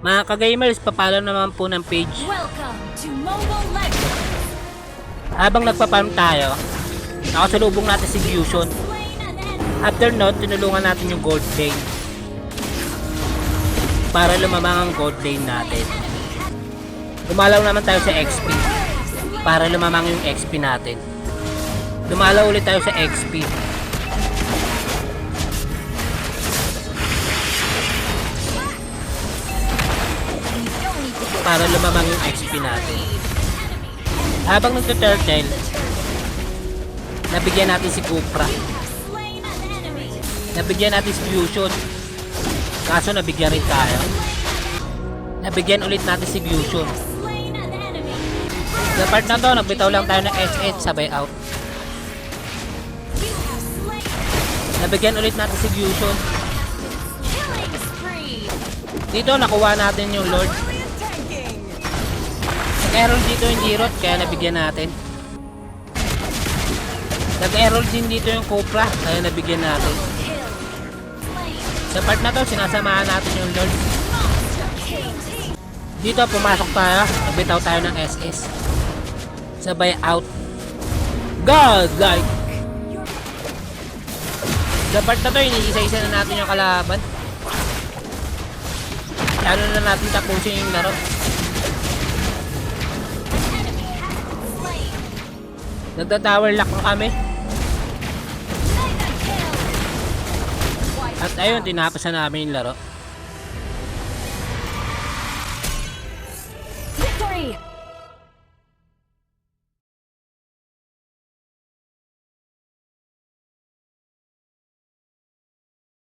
Mga ka-gamers, papalo naman po ng page. Welcome to Mobile Legends. Habang nagpa-farm tayo, nakasalubong natin si Fusion. Slain an enemy. After nun, tinulungan natin yung gold lane. Para lumamang ang gold lane natin. Dumalaw naman tayo sa XP. Para lumamang yung XP natin. Dumalaw ulit tayo sa XP. Para lumamang yung XP natin. Habang nagtuturtle, nabigyan natin si Cupra. Slain an enemy. Nabigyan natin si Fusion. Kaso nabigyan rin tayo. Nabigyan ulit natin si Fusion. Slain an enemy. Sa part na to, nagbitaw lang tayo ng SS sabay out. You have slain. Nabigyan ulit natin si Fusion. Killing spree. Dito nakuha natin yung Lord. Brilliant tanking. Nag-error dito yung Jirot, kaya nabigyan natin. Nag-error din dito yung Cupra, kaya nabigyan natin. Kill. Slain. Sa part na to, sinasamahan natin yung Lord. Monster kill. Dito, pumasok tayo. Nagbitaw tayo ng SS. Sabay out. God, like. Sa part na to, iniisa-isa na natin yung kalaban. Lalo na natin tapusin yung laro. Enemy has been slain. Nagda-tower lock na kami. Mega kill. At ayun, tinapos na namin yung laro.